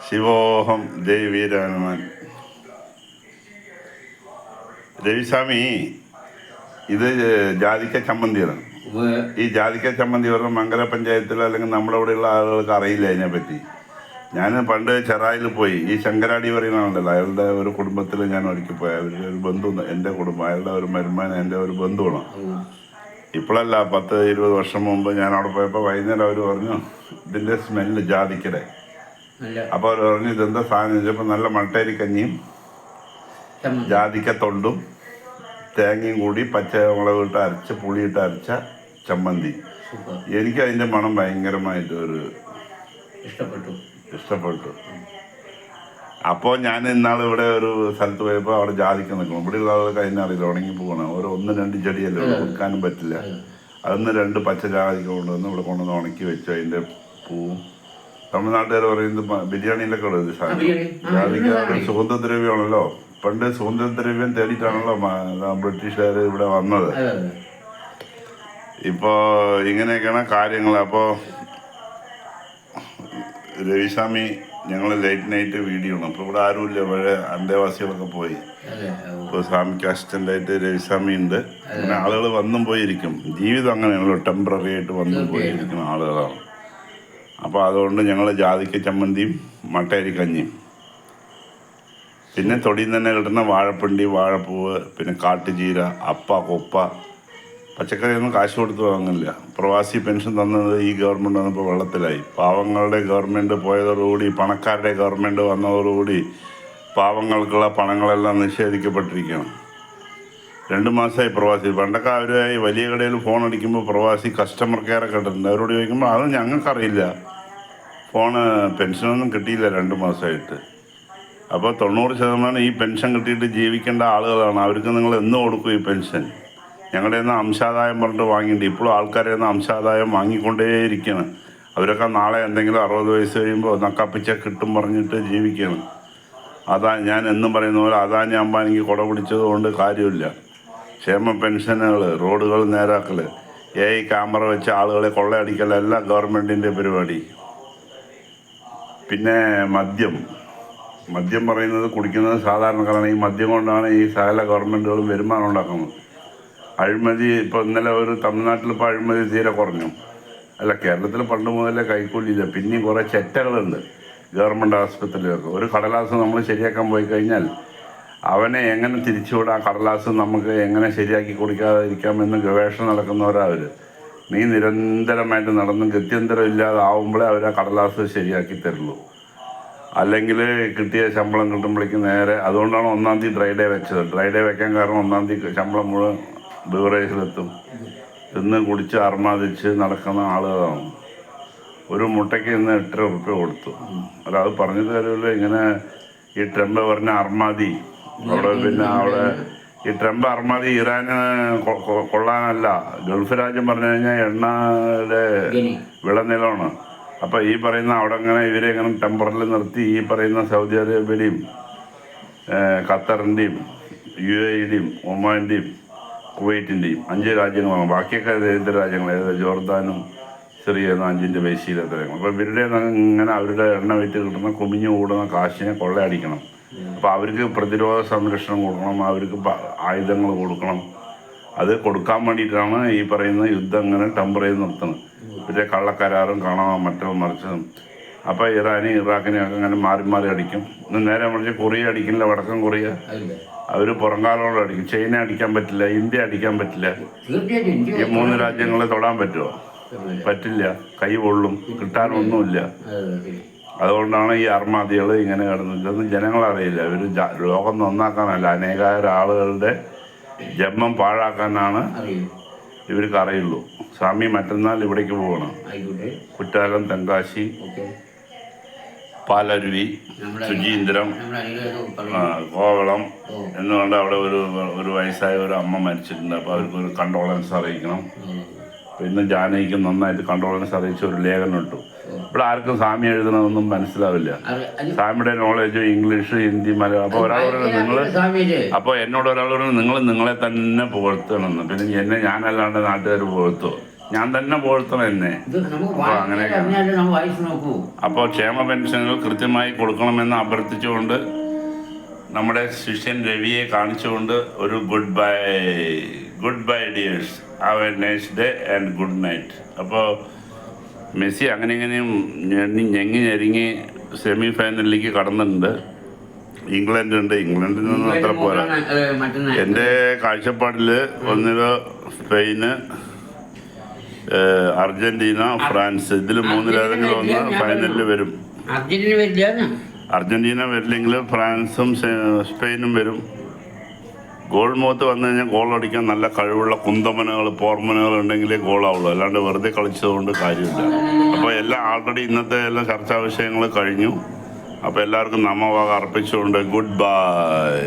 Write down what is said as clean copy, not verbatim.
ശിവോഹം ജയ് വീരഹനുമാൻ. രവിസ്വാമി, ഇത് ജാതിക്ക ചമ്മന്തിയാണ്. ഈ ജാതിക്ക ചമ്മന്തി പറഞ്ഞ മംഗല പഞ്ചായത്തിൽ അല്ലെങ്കിൽ നമ്മുടെ ഇവിടെയുള്ള ആളുകൾക്ക് അറിയില്ല അതിനെപ്പറ്റി. ഞാൻ പണ്ട് ചെറായിൽ പോയി, ഈ ശങ്കരാടി പറയുന്നതാണല്ലോ, അയാളുടെ ഒരു കുടുംബത്തിൽ ഞാൻ ഒരിക്കൽ പോയി. അവരുടെ ഒരു ബന്ധു, എൻ്റെ കുടുംബം, അയാളുടെ ഒരു മരുമാൻ എൻ്റെ ഒരു ബന്ധുവാണ്. ഇപ്പോഴല്ല, 10-20 വർഷം മുമ്പ് ഞാൻ അവിടെ പോയപ്പോൾ വൈകുന്നേരം അവർ പറഞ്ഞു ഇതിൻ്റെ സ്മെല്ല് ജാതിക്കടെ. അപ്പോൾ അവർ പറഞ്ഞു ഇതെന്താ സാധനം ചോദിച്ചപ്പോൾ നല്ല മട്ടേരി കഞ്ഞിയും ജാതിക്ക തൊണ്ടും തേങ്ങയും കൂടി പച്ചമുളക് ഇട്ട് അരച്ച് പുളിയിട്ട് അരച്ച ചമ്മന്തി. എനിക്ക് അതിൻ്റെ മണം ഭയങ്കരമായിട്ട് ഒരു ഇഷ്ടപ്പെട്ടു. അപ്പോൾ ഞാൻ ഇന്നാൾ ഇവിടെ ഒരു സ്ഥലത്ത് പോയപ്പോൾ അവിടെ ജാതിക്ക നിൽക്കണം. ഇവിടെയുള്ള ആളുകൾക്ക് അതിനറിയില്ല, ഉണങ്ങി പോകണം. ഓരോ 1-2 ചെടിയല്ലേ കൊടുക്കാനും പറ്റില്ല. അതൊന്ന് 2 പച്ച ജാതിക്ക കൊണ്ടുവന്ന് ഇവിടെ കൊണ്ടുവന്ന് ഉണക്കി വെച്ചു. അതിൻ്റെ പൂവും തമിഴ്നാട്ടുകാർ പറയുന്നത് ബിരിയാണിയിലൊക്കെ ഉള്ളത് ജാതിക്ക ഒരു സുഗന്ധദ്രവ്യമാണല്ലോ. പണ്ട് സുഗന്ധദ്രവ്യം തേടിയിട്ടാണല്ലോ ബ്രിട്ടീഷുകാർ ഇവിടെ വന്നത്. ഇപ്പോൾ ഇങ്ങനെയൊക്കെയാണ് കാര്യങ്ങൾ. അപ്പോൾ രവിസ്വാമി, ഞങ്ങൾ ലേറ്റ് നൈറ്റ് വീഡിയോ ആണ്. അപ്പോൾ ഇവിടെ ആരുമില്ല, ഇവിടെ അന്തേവാസികളൊക്കെ പോയി. ഇപ്പോൾ സ്വാമിക്ക് അസിസ്റ്റൻ്റായിട്ട് രവിസ്വാമി ഉണ്ട്. അങ്ങനെ ആളുകൾ വന്നും പോയിരിക്കും. ജീവിതം അങ്ങനെയാണല്ലോ, ടെമ്പററി ആയിട്ട് വന്നും പോയിരിക്കുന്ന ആളുകളാണ്. അപ്പോൾ അതുകൊണ്ട് ഞങ്ങൾ ജാതിക്ക ചമ്മന്തിയും മട്ടയരി കഞ്ഞിയും, പിന്നെ തൊടിയിൽ തന്നെ കിട്ടുന്ന വാഴപ്പിണ്ടി, വാഴപ്പൂവ്, പിന്നെ കാട്ടുചീര, അപ്പ, കൊപ്പ, പച്ചക്കറിയൊന്നും കാശ് കൊടുത്ത് വാങ്ങില്ല. പ്രവാസി പെൻഷൻ തന്നത് ഈ ഗവൺമെൻറ് വന്നപ്പോൾ വെള്ളത്തിലായി. പാവങ്ങളുടെ ഗവൺമെൻറ് പോയതോടുകൂടി, പണക്കാരുടെ ഗവൺമെൻറ് വന്നതോടുകൂടി പാവങ്ങൾക്കുള്ള പണങ്ങളെല്ലാം നിഷേധിക്കപ്പെട്ടിരിക്കുകയാണ്. 2 മാസമായി പ്രവാസി. പണ്ടൊക്കെ അവരായി വലിയ കടയിൽ ഫോൺ അടിക്കുമ്പോൾ പ്രവാസി കസ്റ്റമർ കെയറൊക്കെ ഇട്ടിട്ടുണ്ട്. അവരോട് ചോദിക്കുമ്പോൾ അത് ഞങ്ങൾക്കറിയില്ല, ഫോണ് പെൻഷനൊന്നും കിട്ടിയില്ല 2 മാസമായിട്ട്. അപ്പോൾ 90% ഈ പെൻഷൻ കിട്ടിയിട്ട് ജീവിക്കേണ്ട ആളുകളാണ്. അവർക്ക് നിങ്ങൾ എന്ന് കൊടുക്കും ഈ പെൻഷൻ? ഞങ്ങളുടെ നിന്ന് അംശാദായം പറഞ്ഞിട്ട് വാങ്ങിയിട്ട് ഇപ്പോഴും ആൾക്കാരെ നിന്ന് അംശാദായം വാങ്ങിക്കൊണ്ടേയിരിക്കുകയാണ്. അവരൊക്കെ നാളെ എന്തെങ്കിലും 60 വയസ്സ് കഴിയുമ്പോൾ നക്കാപ്പിച്ച കിട്ടും പറഞ്ഞിട്ട് ജീവിക്കുകയാണ്. അതാ ഞാൻ എന്നും പറയുന്ന പോലെ അദാനി അംബാനിക്ക് കുട പിടിച്ചത് കൊണ്ട് കാര്യമില്ല. ക്ഷേമ പെൻഷനുകൾ, റോഡുകൾ നേരാക്കൽ, AI ക്യാമറ വെച്ച് ആളുകളെ കൊള്ളയടിക്കൽ എല്ലാം ഗവൺമെൻറ്റിൻ്റെ പരിപാടി. പിന്നെ മദ്യം പറയുന്നത് കുടിക്കുന്നത് സാധാരണക്കാരാണ്. ഈ മദ്യം കൊണ്ടാണ് ഈ സകല ഗവൺമെൻറ്റുകളും വരുമാനം ഉണ്ടാക്കുന്നത്. അഴിമതി ഇപ്പോൾ ഇന്നലെ ഒരു തമിഴ്നാട്ടിൽ ഇപ്പോൾ അഴിമതി തീരെ കുറഞ്ഞു. അല്ല, കേരളത്തിൽ പണ്ട് മുതലേ കൈക്കൂലിയില്ല. പിന്നെയും കുറേ ചെറ്റകളുണ്ട് ഗവൺമെൻറ് ആസ്പത്രിയിലൊക്കെ. ഒരു കടലാസ് നമ്മൾ ശരിയാക്കാൻ പോയി കഴിഞ്ഞാൽ അവനെ എങ്ങനെ തിരിച്ചുവിടാം, കടലാസ് നമുക്ക് എങ്ങനെ ശരിയാക്കി കൊടുക്കാതിരിക്കാമെന്ന് ഗവേഷണം നടക്കുന്നവരവർ. നീ നിരന്തരമായിട്ട് നടന്ന് ഗത്യന്തരം ഇല്ലാതെ ആവുമ്പോഴേ അവർ ആ കടലാസ് ശരിയാക്കി തരുള്ളൂ. അല്ലെങ്കിൽ കിട്ടിയ ശമ്പളം കിട്ടുമ്പോഴേക്കും നേരെ, അതുകൊണ്ടാണ് 1-ാം തീയതി ഡ്രൈ ഡേ വെച്ചത്. ഡ്രൈ ഡേ വെക്കാൻ കാരണം 1-ാം തീയതി ശമ്പളം മുഴുവൻ ബിവറേജിലെത്തും. ഇന്ന് കുടിച്ച് അർമാദിച്ച് നടക്കുന്ന ആളുകളാണ്. ഒരു മുട്ടയ്ക്ക് ഇന്ന് 8 റുപ്യ കൊടുത്തു. അല്ല, അത് പറഞ്ഞത് കാര്യമില്ല. ഇങ്ങനെ ഈ ട്രംപ് പറഞ്ഞ അർമാദി അവിടെ, പിന്നെ അവിടെ ഈ ട്രംപ് അർമാദി ഇറാന് കൊള്ളാനല്ല, ഗൾഫ് രാജ്യം പറഞ്ഞു കഴിഞ്ഞാൽ എണ്ണയുടെ വിളനിലമാണ്. അപ്പോൾ ഈ പറയുന്ന അവിടെ ഇങ്ങനെ ഇവരെ ഇങ്ങനെ ടെമ്പറിൽ നിർത്തി ഈ പറയുന്ന സൗദി അറേബ്യയുടെയും ഖത്തറിൻ്റെയും UAE-യുടെയും ഒമാൻ്റെയും കുവൈറ്റിൻ്റെയും 5 രാജ്യങ്ങളാണ്. ബാക്കിയൊക്കെ ദരിദ്ര രാജ്യങ്ങൾ, ജോർദാനും ചെറിയ 5-ൻ്റെ ബേസിയിലൊക്കെ രാജ്യങ്ങൾ. അപ്പോൾ ഇവരുടെ ഇങ്ങനെ അവരുടെ എണ്ണ വിറ്റ് കിട്ടുന്ന കുമിഞ്ഞു കൂടുന്ന കാശിനെ കൊള്ളയടിക്കണം. അപ്പോൾ അവർക്ക് പ്രതിരോധ സംരക്ഷണം കൊടുക്കണം, അവർക്ക് ആയുധങ്ങൾ കൊടുക്കണം. അത് കൊടുക്കാൻ വേണ്ടിയിട്ടാണ് ഈ പറയുന്ന യുദ്ധം ഇങ്ങനെ ടെമ്പറേച്ചർ നിർത്തുന്നത്. പിന്നെ കള്ളക്കരാറും കാണാൻ മറിച്ചതും. അപ്പോൾ ഇറാഖിനെയൊക്കെ അങ്ങനെ മാറി അടിക്കും. നേരെ മറിച്ച് കൊറിയ അടിക്കില്ല, വടക്കൻ കൊറിയ അവർ പുറംകാലോട് അടിക്കും. ചൈന അടിക്കാൻ പറ്റില്ല, ഇന്ത്യ അടിക്കാൻ പറ്റില്ല. ഈ 3 രാജ്യങ്ങളെ തൊടാൻ പറ്റുമോ? പറ്റില്ല, കൈ പൊള്ളും, കിട്ടാനൊന്നുമില്ല. അതുകൊണ്ടാണ് ഈ അർമാദികൾ ഇങ്ങനെ കിടന്നത്. ഇതൊന്നും ജനങ്ങളറിയില്ല. ഇവർ ലോകം നന്നാക്കാനല്ല, അനേകായിരം ആളുകളുടെ ജന്മം പാഴാക്കാനാണ് ഇവർക്ക് അറിയുള്ളൂ. സ്വാമി മറ്റന്നാൾ ഇവിടേക്ക് പോകണം. കുറ്റാലം, തെങ്കാശി, പാലരുവി, ശുചീന്ദ്രം, കോവളം എന്നുകൊണ്ട് അവിടെ ഒരു വയസ്സായ ഒരു അമ്മ മരിച്ചിട്ടുണ്ട്. അപ്പോൾ അവർക്കൊരു കണ്ടോളൻസ് അറിയിക്കണം. പിന്നെ ജാനകിക്ക് നന്നായിട്ട് കണ്ടോളൻസ് അറിയിച്ച ഒരു ലേഖനം ഇട്ടു. ഇവിടെ ആർക്കും സ്വാമി എഴുതണമെന്നും മനസ്സിലാവില്ല. സ്വാമിയുടെ നോളേജ് ഇംഗ്ലീഷ്, ഹിന്ദി, മലയാളം. അപ്പോൾ എന്നോട് ഒരാളോട് നിങ്ങൾ നിങ്ങളെ തന്നെ പുകഴ്ത്തണമെന്ന്. പിന്നെ ഞാനല്ലാണ്ട് നാട്ടുകാർ പുകഴ്ത്തോ? ഞാൻ തന്നെ പോഴ്ത്തണം എന്നെ. ഇത് നമുക്ക് അപ്പോൾ അങ്ങനെയൊക്കെ പറഞ്ഞാലേ നമ്മൾ വായിച്ച് നോക്കൂ. അപ്പോൾ ക്ഷേമ പെൻഷനുകൾ കൃത്യമായി കൊടുക്കണമെന്ന് അഭ്യർത്ഥിച്ചുകൊണ്ട് നമ്മുടെ ശിഷ്യൻ രവിയെ കാണിച്ചുകൊണ്ട് ഒരു good bye dears, have a nice day and good night. അപ്പോൾ മെസ്സി അങ്ങനെ ഇങ്ങനെയും ഞെങ്ങി സെമി ഫൈനലിലേക്ക് കടന്നിട്ടുണ്ട്. ഇംഗ്ലണ്ടിൽ നിന്നും അത്ര പോരാ. എൻ്റെ കാഴ്ചപ്പാടിൽ ഒന്നില് സ്പെയിന്, അർജന്റീന, ഫ്രാൻസ്, ഇതിൽ മൂന്നിലേതെങ്കിലും ഒന്ന് ഫൈനലിൽ വരും. അർജന്റീന വരില്ലെങ്കിൽ ഫ്രാൻസും സ്പെയിനും വരും. ഗോൾ മുഖത്ത് വന്നു കഴിഞ്ഞാൽ ഗോൾ അടിക്കാൻ നല്ല കഴിവുള്ള കുന്തമനകൾ, പോർമനകൾ ഉണ്ടെങ്കിലേ ഗോളാവുള്ളൂ, അല്ലാണ്ട് വെറുതെ കളിച്ചതുകൊണ്ട് കാര്യമില്ല. അപ്പോൾ എല്ലാം ആൾറെഡി ഇന്നത്തെ എല്ലാം ചർച്ചാ വിഷയങ്ങൾ കഴിഞ്ഞു. അപ്പോൾ എല്ലാവർക്കും നമ്മ വക അർപ്പിച്ചുകൊണ്ട് ഗുഡ് ബൈ.